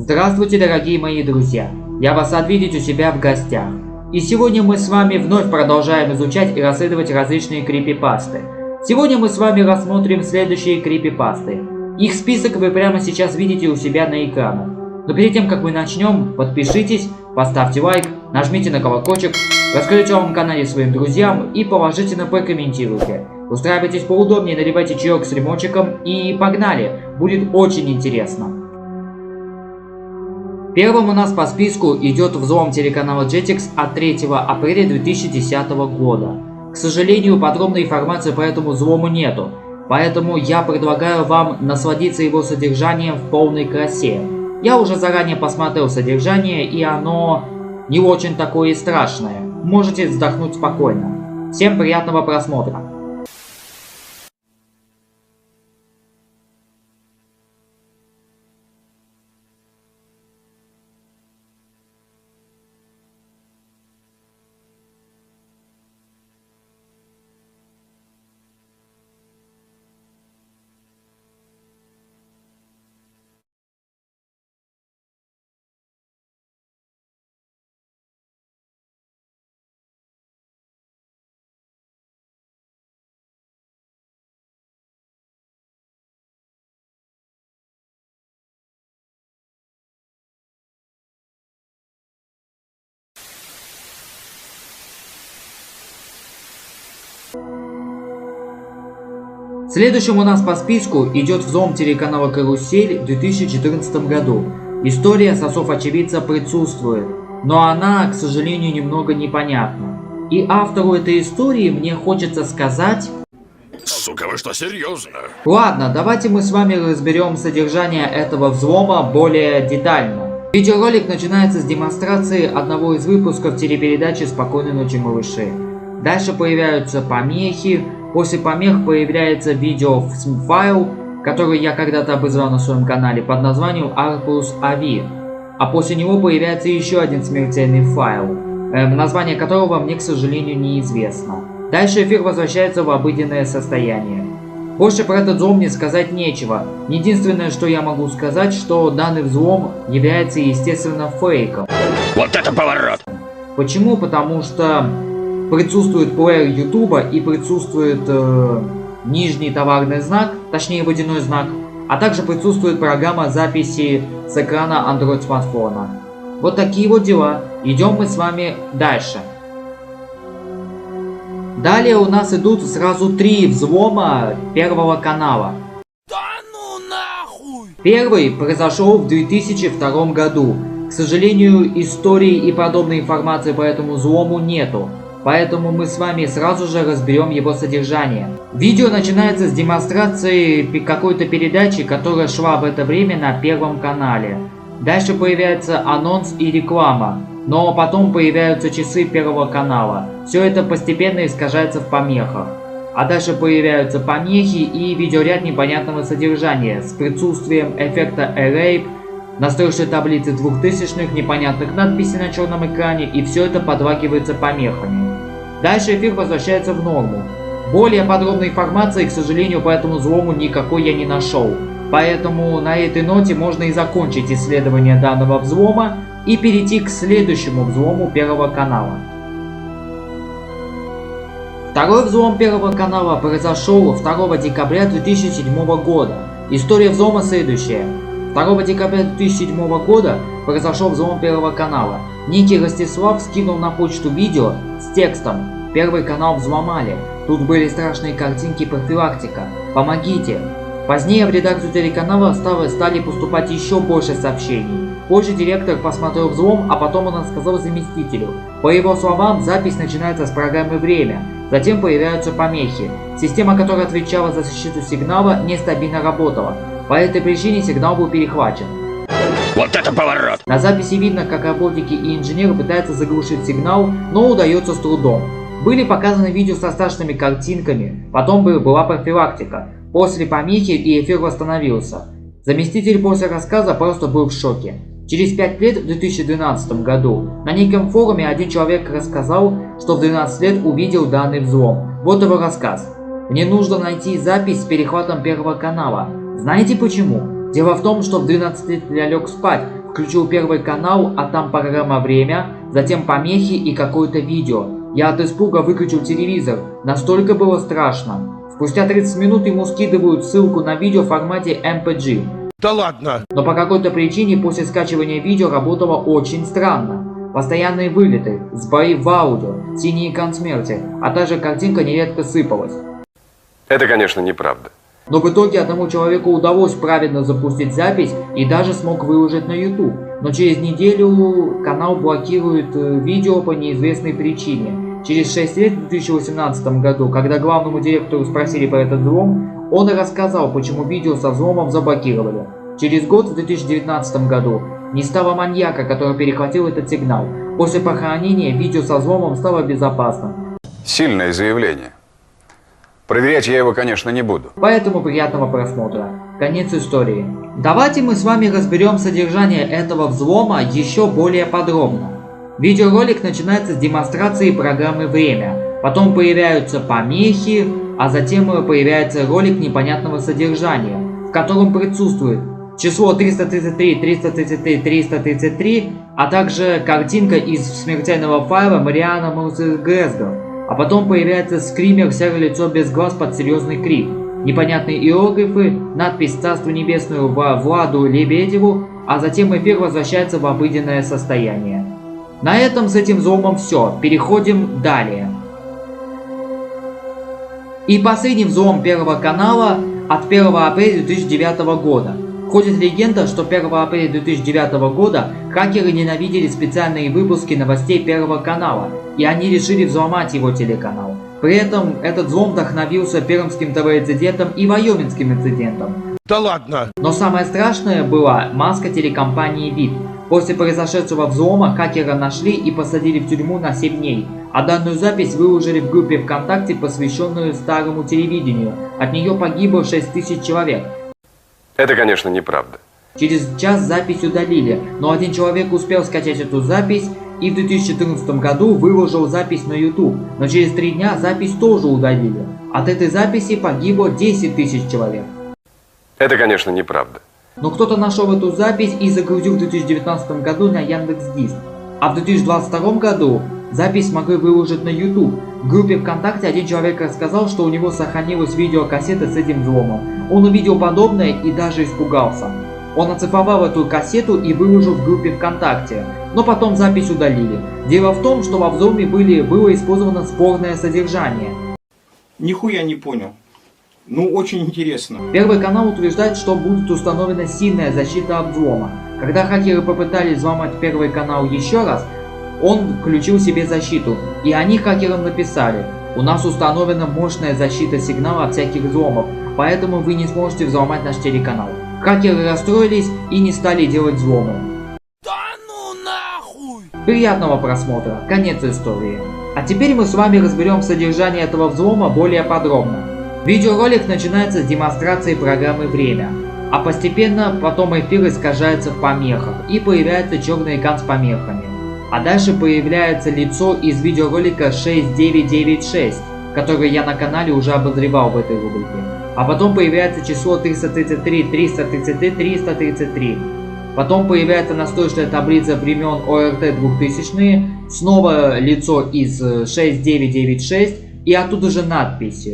Здравствуйте, дорогие мои друзья! Я вас рад видеть у себя в гостях. И сегодня мы с вами вновь продолжаем изучать и расследовать различные крипипасты. Сегодня мы с вами рассмотрим следующие крипипасты. Их список вы прямо сейчас видите у себя на экранах. Но перед тем, как мы начнем, подпишитесь, поставьте лайк, нажмите на колокольчик, расскажите о моем канале своим друзьям и положительно прокомментируйте. Устраивайтесь поудобнее, наливайте чаек с лимончиком и погнали! Будет очень интересно. Первым у нас по списку идет взлом телеканала Jetix от 3 апреля 2010 года. К сожалению, подробной информации по этому взлому нету, поэтому я предлагаю вам насладиться его содержанием в полной красе. Я уже заранее посмотрел содержание, и оно не очень такое и страшное. Можете вздохнуть спокойно. Всем приятного просмотра. Следующим у нас по списку идет взлом телеканала Карусель в 2014 году. История сосов-очевидца присутствует, но она, к сожалению, немного непонятна. И автору этой истории мне хочется сказать... Сука, вы что, серьезно? Ладно, давайте мы с вами разберем содержание этого взлома более детально. Видеоролик начинается с демонстрации одного из выпусков телепередачи «Спокойной ночи, малыши». Дальше появляются помехи. После помех появляется видеофайл, который я когда-то обызвал на своем канале под названием Arcus AV. А после него появляется еще один смертельный файл, название которого мне, к сожалению, неизвестно. Дальше эфир возвращается в обыденное состояние. Больше про этот взлом мне сказать нечего. Единственное, что я могу сказать, что данный взлом является, естественно, фейком. Вот это поворот! Почему? Потому что присутствует плеер Ютуба и присутствует нижний товарный знак, точнее водяной знак, а также присутствует программа записи с экрана Android смартфона. Вот такие вот дела. Идем мы с вами дальше. Далее у нас идут сразу 3 взлома Первого канала. Да ну нахуй! Первый произошел в 2002 году. К сожалению, истории и подобной информации по этому взлому нету. Поэтому мы с вами сразу же разберем его содержание. Видео начинается с демонстрации какой-то передачи, которая шла в это время на Первом канале. Дальше появляется анонс и реклама, но потом появляются часы Первого канала. Все это постепенно искажается в помехах. А дальше появляются помехи и видеоряд непонятного содержания с присутствием эффекта A-Rape, настройшей таблицы 2000-х, непонятных надписей на черном экране, и все это подлагивается помехами. Дальше эфир возвращается в норму. Более подробной информации, к сожалению, по этому взлому никакой я не нашел. Поэтому на этой ноте можно и закончить исследование данного взлома и перейти к следующему взлому Первого канала. Второй взлом Первого канала произошел 2 декабря 2007 года. История взлома следующая. 2 декабря 2007 года произошел взлом Первого канала. Некий Ростислав скинул на почту видео с текстом «Первый канал взломали. Тут были страшные картинки профилактика. Помогите». Позднее в редакцию телеканала стали поступать еще больше сообщений. Позже директор посмотрел взлом, а потом он рассказал заместителю. По его словам, запись начинается с программы «Время». Затем появляются помехи. Система, которая отвечала за защиту сигнала, нестабильно работала. По этой причине сигнал был перехвачен. Вот это поворот! На записи видно, как работники и инженеры пытаются заглушить сигнал, но удается с трудом. Были показаны видео со страшными картинками, потом была профилактика. После помехи и эфир восстановился. Заместитель после рассказа просто был в шоке. Через 5 лет, в 2012 году, на неком форуме один человек рассказал, что в 12 лет увидел данный взлом. Вот его рассказ. «Мне нужно найти запись с перехватом Первого канала. Знаете почему? Дело в том, что в 12 лет я лег спать, включил первый канал, а там программа «Время», затем помехи и какое-то видео. Я от испуга выключил телевизор, настолько было страшно. Спустя 30 минут ему скидывают ссылку на видео в формате MPG. Да ладно! Но по какой-то причине после скачивания видео работало очень странно. Постоянные вылеты, сбои в аудио, синий экран смерти, а также картинка нередко сыпалась. Это, конечно, неправда. Но в итоге одному человеку удалось правильно запустить запись и даже смог выложить на YouTube. Но через неделю канал блокирует видео по неизвестной причине. Через 6 лет, в 2018 году, когда главному директору спросили про этот взлом, он и рассказал, почему видео со взломом заблокировали. Через год, в 2019 году, не стало маньяка, который перехватил этот сигнал. После похоронения видео со взломом стало безопасным. Сильное заявление. Проверять я его, конечно, не буду. Поэтому приятного просмотра. Конец истории. Давайте мы с вами разберем содержание этого взлома еще более подробно. Видеоролик начинается с демонстрации программы «Время». Потом появляются помехи, а затем появляется ролик непонятного содержания, в котором присутствует число 333, 333, 333, а также картинка из смертельного файла Мариана Музыгрезга. А потом появляется скример, серое лицо без глаз под серьезный крик. Непонятные иероглифы, надпись «Царство небесное» Владу Лебедеву, а затем эфир возвращается в обыденное состояние. На этом с этим взломом все. Переходим далее. И последний взлом Первого канала от 1 апреля 2009 года. Ходит легенда, что 1 апреля 2009 года хакеры ненавидели специальные выпуски новостей Первого канала, и они решили взломать его телеканал. При этом этот взлом вдохновился пермским ТВ-инцидентом и вайоминским инцидентом. Да ладно! Но самое страшное была маска телекомпании ВИД. После произошедшего взлома хакера нашли и посадили в тюрьму на 7 дней, а данную запись выложили в группе ВКонтакте, посвященную старому телевидению. От нее погибло 6000 человек. Это, конечно, неправда. Через час запись удалили, но один человек успел скачать эту запись и в 2014 году выложил запись на YouTube, но через 3 дня запись тоже удалили. От этой записи погибло 10 000 человек. Это, конечно, неправда. Но кто-то нашел эту запись и загрузил в 2019 году на Яндекс.Диск. А в 2022 году запись смогли выложить на YouTube. В группе ВКонтакте один человек рассказал, что у него сохранилась видеокассета с этим взломом. Он увидел подобное и даже испугался. Он оцифровал эту кассету и выложил в группе ВКонтакте, но потом запись удалили. Дело в том, что во взломе было использовано спорное содержание. Нихуя не понял. Ну, очень интересно. Первый канал утверждает, что будет установлена сильная защита от взлома. Когда хакеры попытались взломать Первый канал еще раз, он включил себе защиту, и они хакерам написали: у нас установлена мощная защита сигнала от всяких взломов, поэтому вы не сможете взломать наш телеканал. Хакеры расстроились и не стали делать взломы. Да ну нахуй! Приятного просмотра, конец истории. А теперь мы с вами разберем содержание этого взлома более подробно. Видеоролик начинается с демонстрации программы «Время», а постепенно потом эфир искажается в помехах и появляется черный экран с помехами. А дальше появляется лицо из видеоролика 6996, который я на канале уже обозревал в этой рубрике. А потом появляется число 333, 333, 333. Потом появляется настойчивая таблица времен ОРТ 2000, снова лицо из 6996 и оттуда же надпись.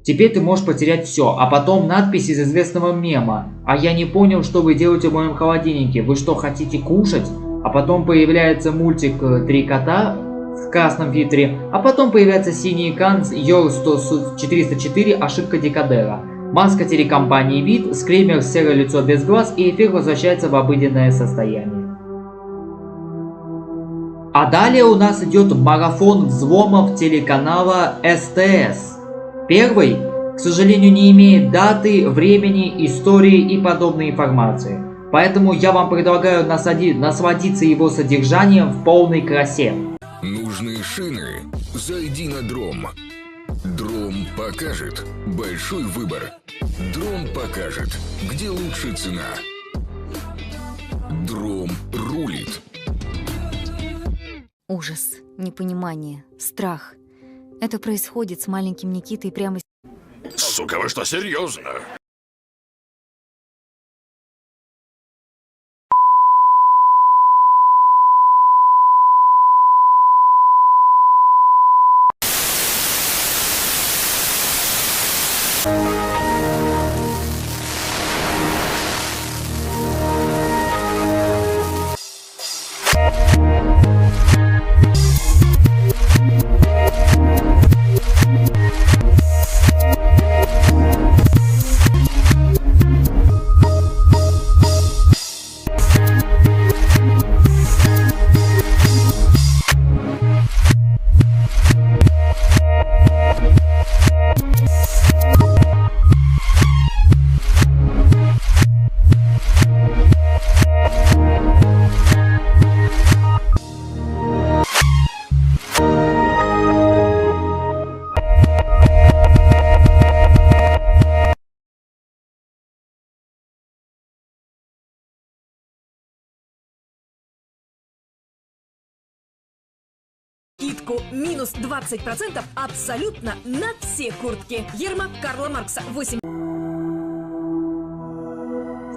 Теперь ты можешь потерять все. А потом надпись из известного мема. А я не понял, что вы делаете в моем холодильнике. Вы что, хотите кушать? А потом появляется мультик «Три кота» в красном фильтре. А потом появляется синий экран Yours 404, ошибка декодера. Маска телекомпании ВИД, скример, серое лицо без глаз, и эфир возвращается в обыденное состояние. А далее у нас идет марафон взломов телеканала СТС. Первый, к сожалению, не имеет даты, времени, истории и подобной информации. Поэтому я вам предлагаю насладиться его содержанием в полной красе. Нужные шины? Зайди на Дром. Дром покажет. Большой выбор. Дром покажет, где лучше цена. Дром рулит. Ужас, непонимание, страх. Это происходит с маленьким Никитой прямо сейчас. Сука, вы что, серьезно? скидку минус 20% абсолютно на все куртки. Ермак Карла Маркса 8.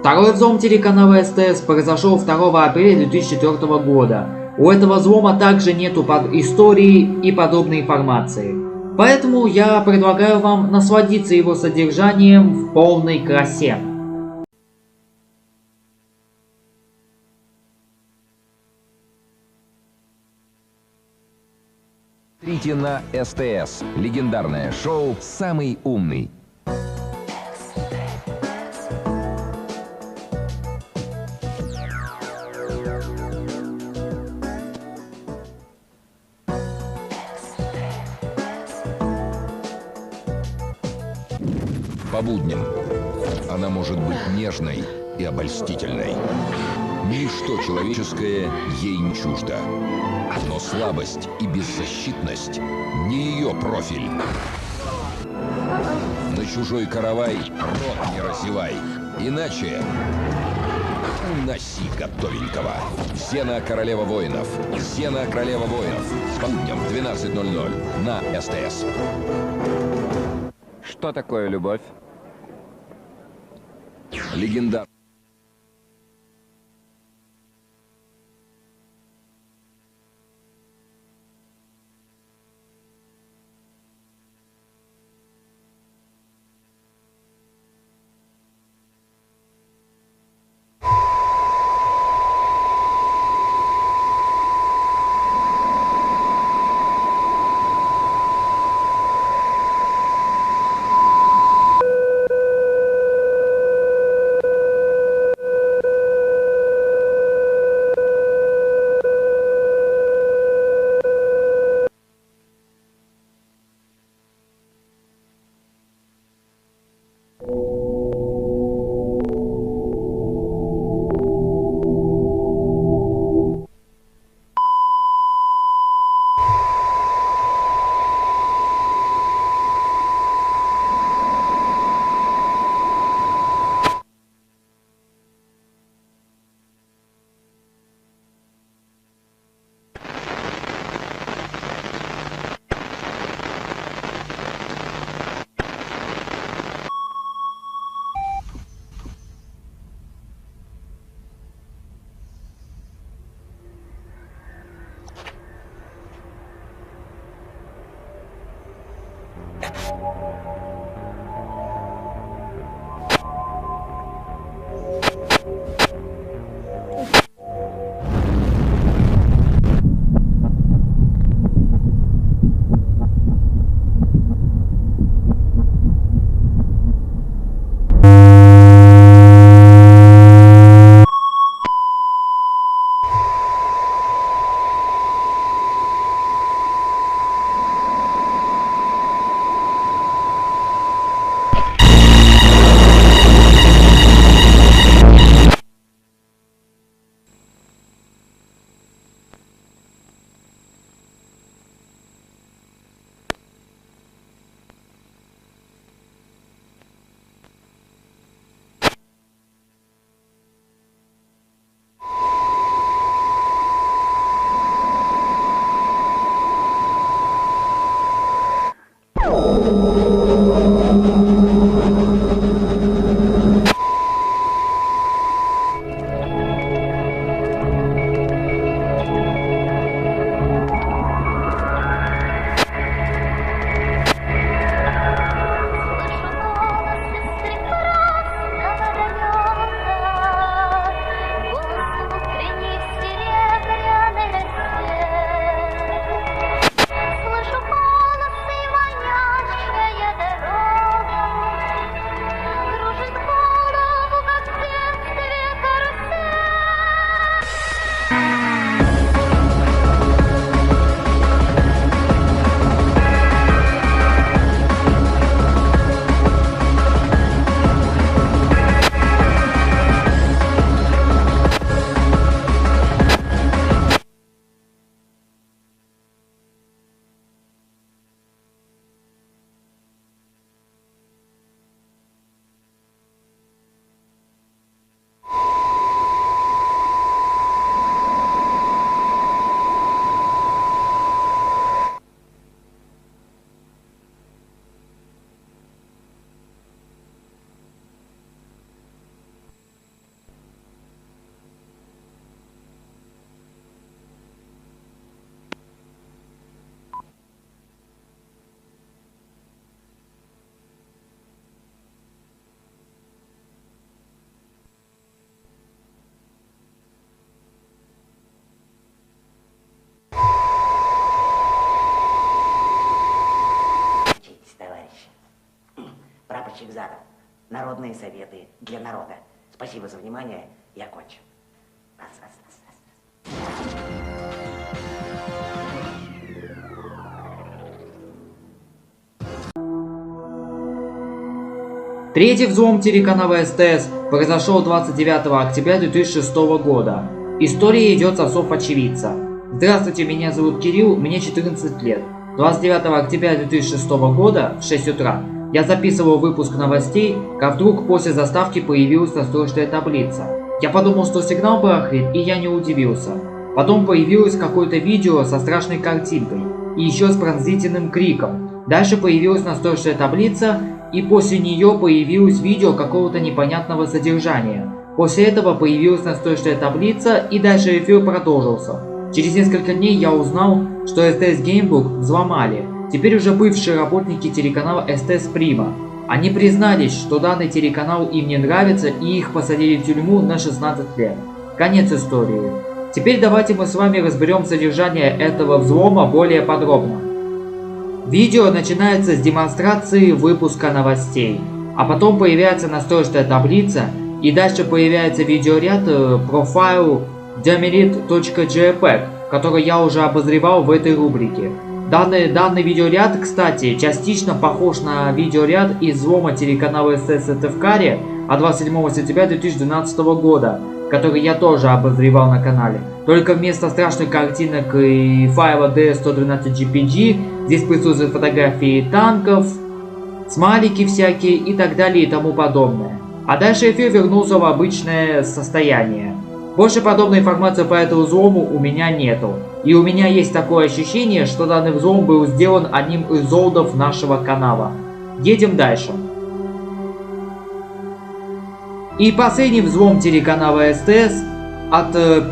Второй взлом телеканала СТС произошел 2 апреля 2004 года. У этого взлома также нету истории и подобной информации. Поэтому я предлагаю вам насладиться его содержанием в полной красе. Смотрите на СТС. Легендарное шоу «Самый умный». По будням она может быть нежной и обольстительной. Ничто человеческое ей не чуждо. Но слабость и беззащитность не ее профиль. На чужой каравай рот не разевай, иначе уноси готовенького. Зена королева воинов. Зена королева воинов. По будням в 12:00 на СТС. Что такое любовь? Легендар. организатор. Народные советы для народа. Спасибо за внимание. Я кончил. Раз, раз, раз, раз. 3-й взлом телеканала СТС произошел 29 октября 2006 года. История идет со слов очевидца. Здравствуйте, меня зовут Кирилл, мне 14 лет. 29 октября 2006 года в 6 утра я записывал выпуск новостей, как вдруг после заставки появилась настройка таблица. Я подумал, что сигнал барахлит, и я не удивился. Потом появилось какое-то видео со страшной картинкой и еще с пронзительным криком. Дальше появилась настойчивая таблица, и после нее появилось видео какого-то непонятного содержания. После этого появилась настойчивая таблица, и дальше эфир продолжился. Через несколько дней я узнал, что СТС Геймбук взломали. Теперь уже бывшие работники телеканала СТС Прима. Они признались, что данный телеканал им не нравится, и их посадили в тюрьму на 16 лет. Конец истории. Теперь давайте мы с вами разберем содержание этого взлома более подробно. Видео начинается с демонстрации выпуска новостей, а потом появляется настойчивая таблица, и дальше появляется видеоряд профайл demerit.jpg, который я уже обозревал в этой рубрике. Данный видеоряд, кстати, частично похож на видеоряд из взлома телеканала СТС Сыктывкаре от 27 сентября 2012 года, который я тоже обозревал на канале. Только вместо страшных картинок и файла DS112GPG здесь присутствуют фотографии танков, смайлики всякие и так далее и тому подобное. А дальше эфир вернулся в обычное состояние. Больше подобной информации по этому взлому у меня нету. И у меня есть такое ощущение, что данный взлом был сделан одним из олдов нашего канала. Едем дальше. И последний взлом телеканала СТС от 1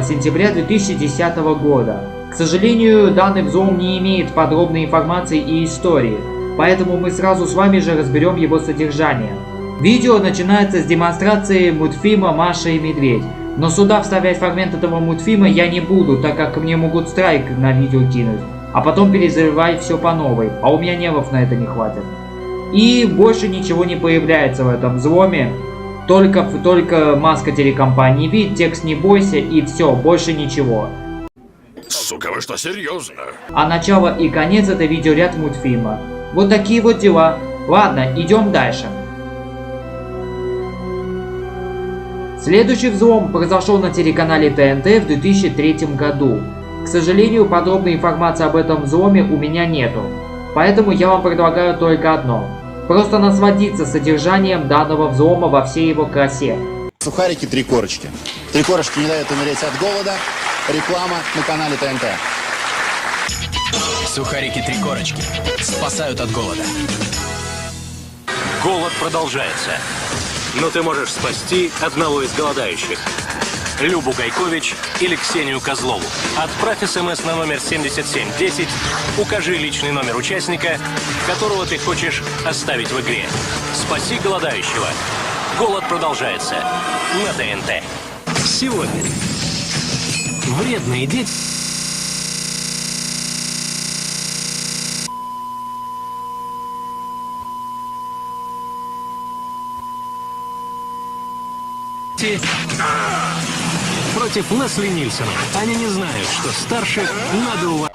сентября 2010 года. К сожалению, данный взлом не имеет подробной информации и истории, поэтому мы сразу с вами же разберем его содержание. Видео начинается с демонстрации мультфильма «Маша и Медведь», но сюда вставлять фрагмент этого мультфильма я не буду, так как мне могут страйк на видео кинуть, а потом перезаливать все по новой, а у меня нервов на это не хватит. И больше ничего не появляется в этом взломе. Только маска телекомпании «Вид», текст «Не бойся» и все, больше ничего. Сука, вы что, серьезно? А начало и конец это видеоряд мультфильма. Вот такие вот дела. Ладно, идем дальше. Следующий взлом произошел на телеканале ТНТ в 2003 году. К сожалению, подробной информации об этом взломе у меня нету. Поэтому я вам предлагаю только одно. Просто насладиться содержанием данного взлома во всей его красе. Сухарики 3 корочки. 3 корочки не дают умереть от голода. Реклама на канале ТНТ. Сухарики 3 корочки спасают от голода. Голод продолжается. Но ты можешь спасти одного из голодающих. Любу Гайкович или Ксению Козлову. Отправь СМС на номер 7710, укажи личный номер участника, которого ты хочешь оставить в игре. Спаси голодающего. Голод продолжается на ТНТ. Сегодня вредные дети... Против Лесли Нильсона. Они не знают, что старших надо уважать.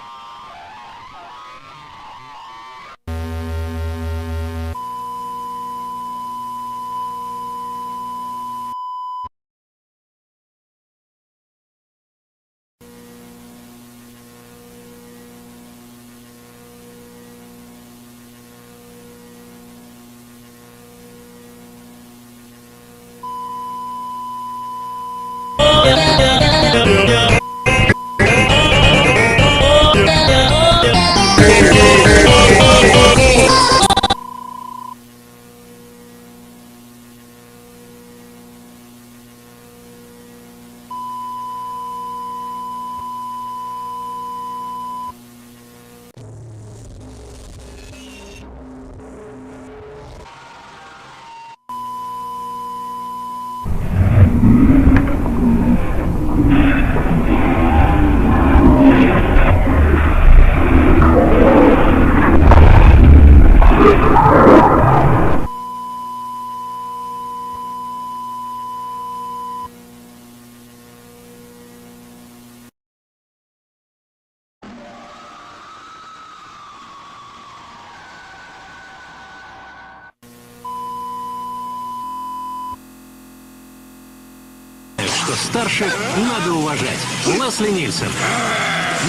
старших надо уважать. Лесли Нильсон.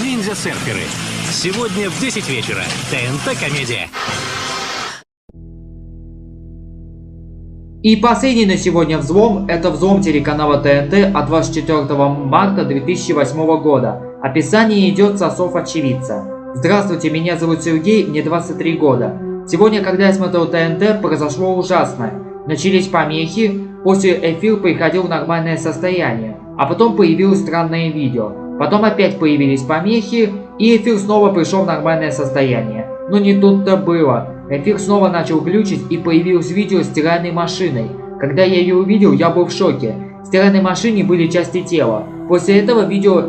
Ниндзя-серферы. Сегодня в 10 вечера. ТНТ-комедия. И последний на сегодня взлом – это взлом телеканала ТНТ от 24 марта 2008 года. Описание идет со слов очевидца. Здравствуйте, меня зовут Сергей, мне 23 года. Сегодня, когда я смотрел ТНТ, произошло ужасное. Начались помехи, после эфир приходил в нормальное состояние, а потом появилось странное видео. Потом опять появились помехи, и эфир снова пришел в нормальное состояние. Но не тут-то было. Эфир снова начал глючить, и появилось видео с стиральной машиной. Когда я ее увидел, я был в шоке. В стиральной машине были части тела. После этого видео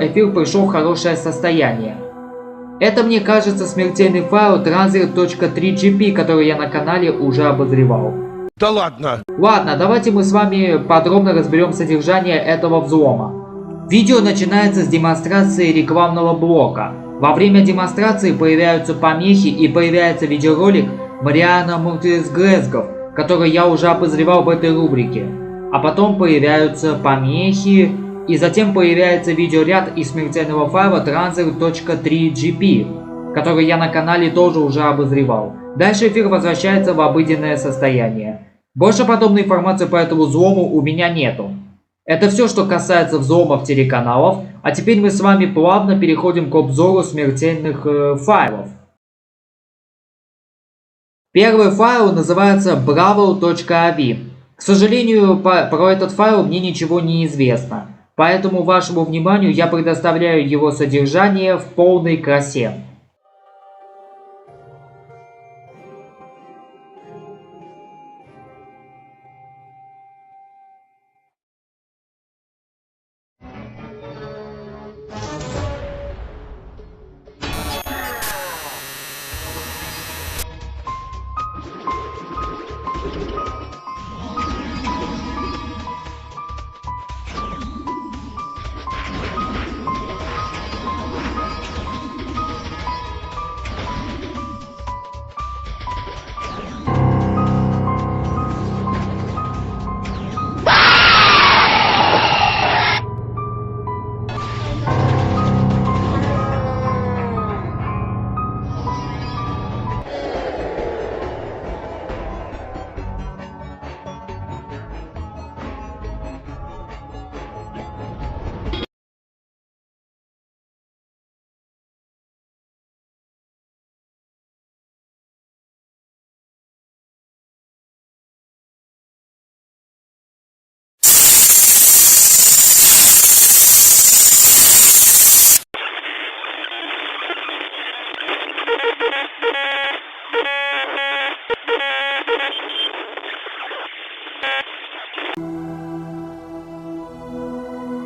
эфир пришел в хорошее состояние. Это, мне кажется, смертельный файл transit.3gp, который я на канале уже обозревал. Да ладно. Ладно, давайте мы с вами подробно разберем содержание этого взлома. Видео начинается с демонстрации рекламного блока. Во время демонстрации появляются помехи и появляется видеоролик Мариана Мунтесгресгов, который я уже обозревал в этой рубрике. А потом появляются помехи, и затем появляется видеоряд из смертельного файла transit.3gp, который я на канале тоже уже обозревал. Дальше эфир возвращается в обыденное состояние. Больше подобной информации по этому взлому у меня нету. Это все, что касается взломов телеканалов, а теперь мы с вами плавно переходим к обзору смертельных файлов. Первый файл называется bravo.avi. К сожалению, про этот файл мне ничего не известно, поэтому вашему вниманию я предоставляю его содержание в полной красе.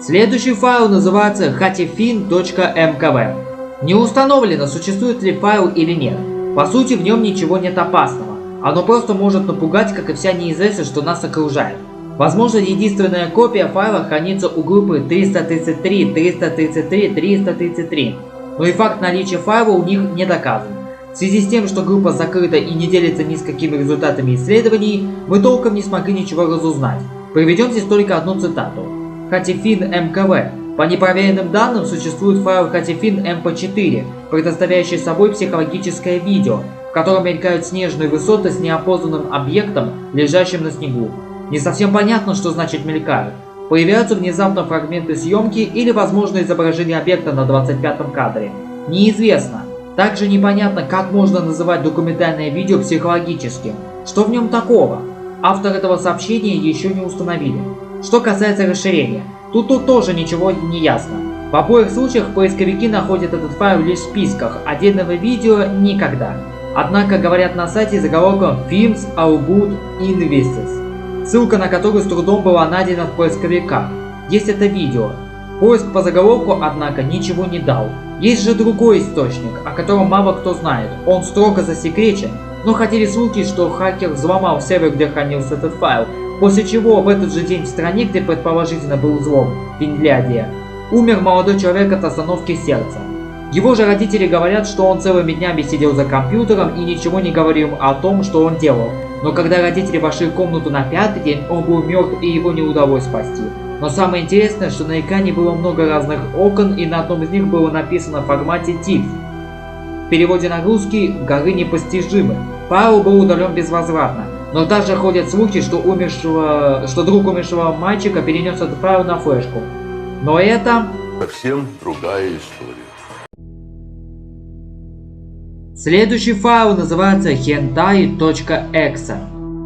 Следующий файл называется hatifin.mkv. Не установлено, существует ли файл или нет. По сути, в нем ничего нет опасного. Оно просто может напугать, как и вся неизвестность, что нас окружает. Возможно, единственная копия файла хранится у группы 333. Но и факт наличия файла у них не доказан. В связи с тем, что группа закрыта и не делится ни с какими результатами исследований, мы толком не смогли ничего разузнать. Приведем здесь только одну цитату. Hatifin MKV. По непроверенным данным, существует файл Hatifin MP4, предоставляющий собой психологическое видео, в котором мелькают снежные высоты с неопознанным объектом, лежащим на снегу. Не совсем понятно, что значит мелькают. Появляются внезапно фрагменты съемки или, возможно, изображение объекта на 25-м кадре. Неизвестно. Также непонятно, как можно называть документальное видео психологическим. Что в нем такого? Автор этого сообщения еще не установили. Что касается расширения, тут тоже ничего не ясно. В обоих случаях поисковики находят этот файл лишь в списках, отдельного видео никогда. Однако говорят на сайте заголовком Films are good in Vistas, ссылка на которую с трудом была найдена в поисковиках. Есть это видео. Поиск по заголовку, однако, ничего не дал. Есть же другой источник, о котором мало кто знает. Он строго засекречен, но ходили слухи, что хакер взломал сервер, где хранился этот файл, после чего в этот же день в стране, где предположительно был взлом, Финляндия, умер молодой человек от остановки сердца. Его же родители говорят, что он целыми днями сидел за компьютером и ничего не говорил о том, что он делал. Но когда родители вошли в комнату на 5-й день, он был мертв и его не удалось спасти. Но самое интересное, что на экране было много разных окон, и на одном из них было написано в формате TIFF. В переводе на русский «горы непостижимы». Файл был удален безвозвратно, но также ходят слухи, что друг умершего мальчика перенес этот файл на флешку. Но это Совсем другая история. Следующий файл называется hentai.exe.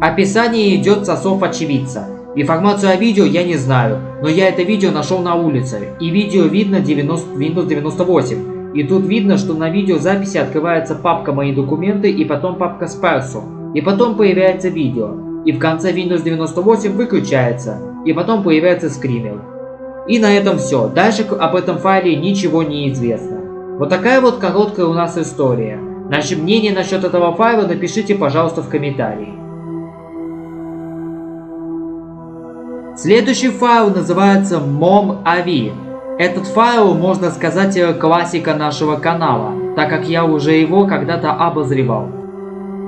Описание идет со слов очевидца. Информацию о видео я не знаю, но я это видео нашел на улице, и видео видно Windows 98. И тут видно, что на видеозаписи открывается папка «Мои документы» и потом папка «Сперсу». И потом появляется видео. И в конце Windows 98 выключается. И потом появляется скример. И на этом все. Дальше об этом файле ничего не известно. Вот такая вот короткая у нас история. Наше мнение насчет этого файла напишите, пожалуйста, в комментарии. Следующий файл называется MomAV. Этот файл, можно сказать, классика нашего канала, так как я уже его когда-то обозревал.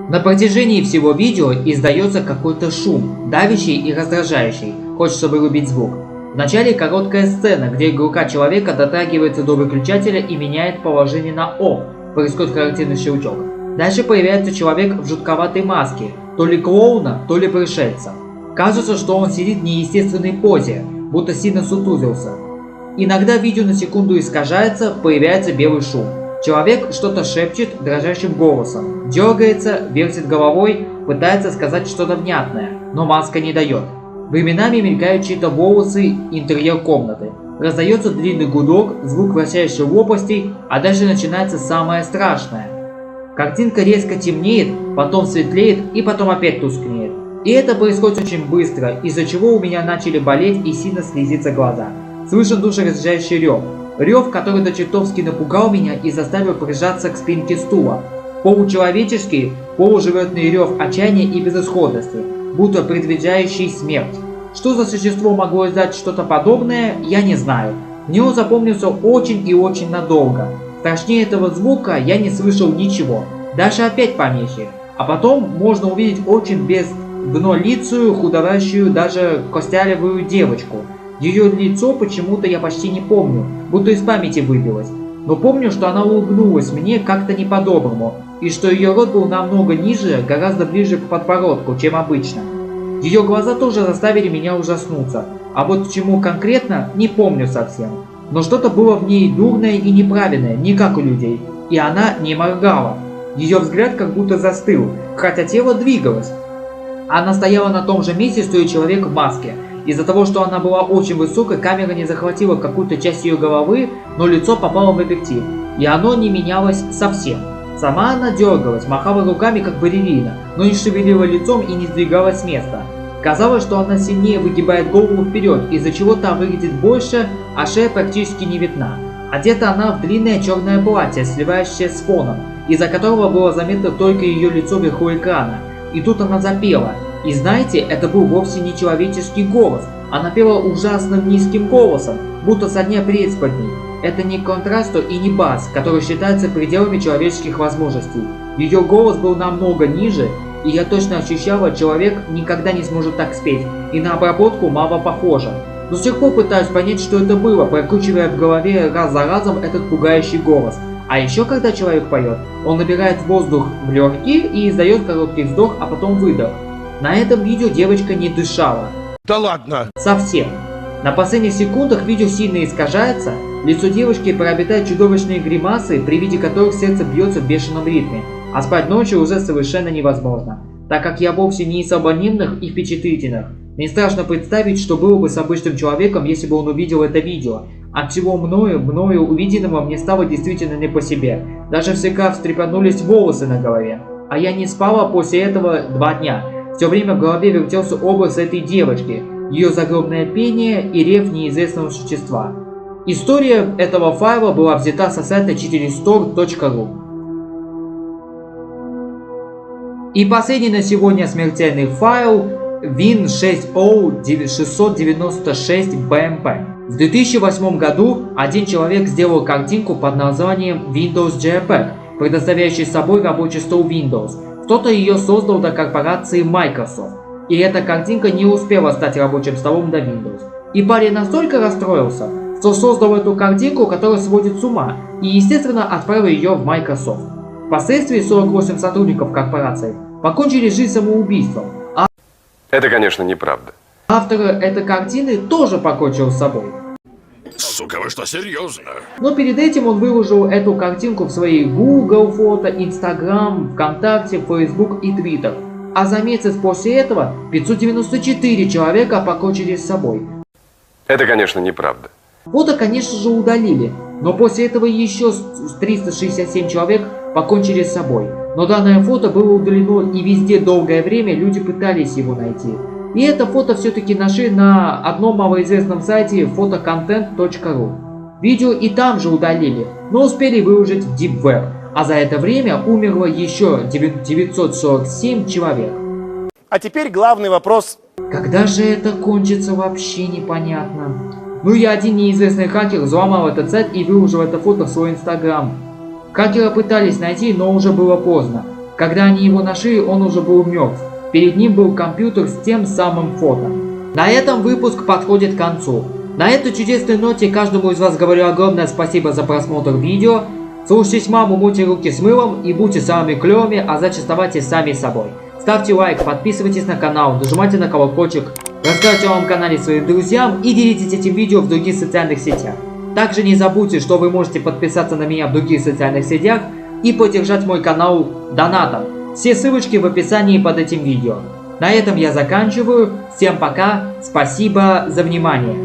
На протяжении всего видео издается какой-то шум, давящий и раздражающий, хочется вырубить звук. Вначале короткая сцена, где рука человека дотрагивается до выключателя и меняет положение на OFF, происходит характерный щелчок. Дальше появляется человек в жутковатой маске, то ли клоуна, то ли пришельца. Кажется, что он сидит в неестественной позе, будто сильно сутузился. Иногда видео на секунду искажается, появляется белый шум. Человек что-то шепчет дрожащим голосом, дергается, вертит головой, пытается сказать что-то внятное, но маска не дает. Временами мелькают чьи-то волосы, интерьер комнаты. Раздается длинный гудок, звук вращающей лопастей, а дальше начинается самое страшное. Картинка резко темнеет, потом светлеет и потом опять тускнеет. И это происходит очень быстро, из-за чего у меня начали болеть и сильно слезиться глаза. Слышен душераздирающий рев. Рев, который до чертовски напугал меня и заставил прижаться к спинке стула. Получеловеческий, полуживотный рев отчаяния и безысходности, будто предвещающий смерть. Что за существо могло издать что-то подобное, я не знаю. Мне он запомнился очень и очень надолго. Страшнее этого звука я не слышал ничего. Дальше опять помехи. А потом можно увидеть очень безгнолицую, худоващую, даже костлявую девочку. Ее лицо почему-то я почти не помню, будто из памяти выбилось. Но помню, что она улыбнулась мне как-то не по-доброму, и что ее рот был намного ниже, гораздо ближе к подбородку, чем обычно. Ее глаза тоже заставили меня ужаснуться, а вот чему конкретно, не помню совсем. Но что-то было в ней дурное и неправильное, не как у людей, и она не моргала. Ее взгляд как будто застыл, хотя тело двигалось. Она стояла на том же месте, что и человек в маске. Из-за того, что она была очень высокой, камера не захватила какую-то часть ее головы, но лицо попало в объектив, и оно не менялось совсем. Сама она дергалась, махала руками как балерина, но не шевелила лицом и не сдвигалась с места. Казалось, что она сильнее выгибает голову вперед, из-за чего та выглядит больше, а шея практически не видна. Одета она в длинное черное платье, сливающееся с фоном, из-за которого было заметно только ее лицо вверху экрана. И тут она запела. И знаете, это был вовсе не человеческий голос. Она пела ужасным низким голосом, будто со дня преисподней. Это не контрасто и не бас, которые считаются пределами человеческих возможностей. Ее голос был намного ниже, и я точно ощущала, человек никогда не сможет так спеть, и на обработку мало похоже. До сих пор пытаюсь понять, что это было, прокручивая в голове раз за разом этот пугающий голос. А еще когда человек поет, он набирает воздух в легкие и издает короткий вздох, а потом выдох. На этом видео девочка не дышала. Да ладно! Совсем. На последних секундах видео сильно искажается, лицо девушки приобретает чудовищные гримасы, при виде которых сердце бьется в бешеном ритме, а спать ночью уже совершенно невозможно, так как я вовсе не из обонятельных и впечатлительных. Мне страшно представить, что было бы с обычным человеком, если бы он увидел это видео. От всего мною увиденного мне стало действительно не по себе. Даже слегка встрепенулись волосы на голове. А я не спала после этого 2 дня. Все время в голове вертелся образ этой девочки, ее загробное пение и рев неизвестного существа. История этого файла была взята со сайта 4store.ru. И последний на сегодня смертельный файл Win60696BMP. В 2008 году один человек сделал картинку под названием Windows JPEG, предоставляющий собой рабочий стол Windows. Кто-то ее создал для корпорации Microsoft, и эта картинка не успела стать рабочим столом до Windows. И парень настолько расстроился, что создал эту картинку, которая сводит с ума, и естественно отправил ее в Microsoft. Впоследствии 48 сотрудников корпорации покончили жизнь самоубийством, а Это, конечно, неправда. автор этой картины тоже покончил с собой. Сука, вы что, серьезно? Но перед этим он выложил эту картинку в свои Google фото, Instagram, ВКонтакте, Facebook и Twitter. А за месяц после этого 594 человека покончили с собой. Это, конечно, неправда. Фото, конечно же, удалили, но после этого еще 367 человек покончили с собой. Но данное фото было удалено, и везде долгое время люди пытались его найти. И это фото все-таки нашли на одном малоизвестном сайте photocontent.ru. Видео и там же удалили, но успели выложить в Deep Web. А за это время умерло еще 947 человек. А теперь главный вопрос. Когда же это кончится, вообще непонятно. Ну и один неизвестный хакер взломал этот сайт и выложил это фото в свой инстаграм. Хакера пытались найти, но уже было поздно. Когда они его нашли, он уже был мертв. Перед ним был компьютер с тем самым фото. На этом выпуск подходит к концу. На этой чудесной ноте каждому из вас говорю огромное спасибо за просмотр видео. Слушайтесь маму, мойте руки с мылом и будьте самыми клевыми, а значит оставайтесь сами собой. Ставьте лайк, подписывайтесь на канал, нажимайте на колокольчик, рассказывайте о моем канале своим друзьям и делитесь этим видео в других социальных сетях. Также не забудьте, что вы можете подписаться на меня в других социальных сетях и поддержать мой канал донатом. Все ссылочки в описании под этим видео. На этом я заканчиваю. Всем пока, спасибо за внимание.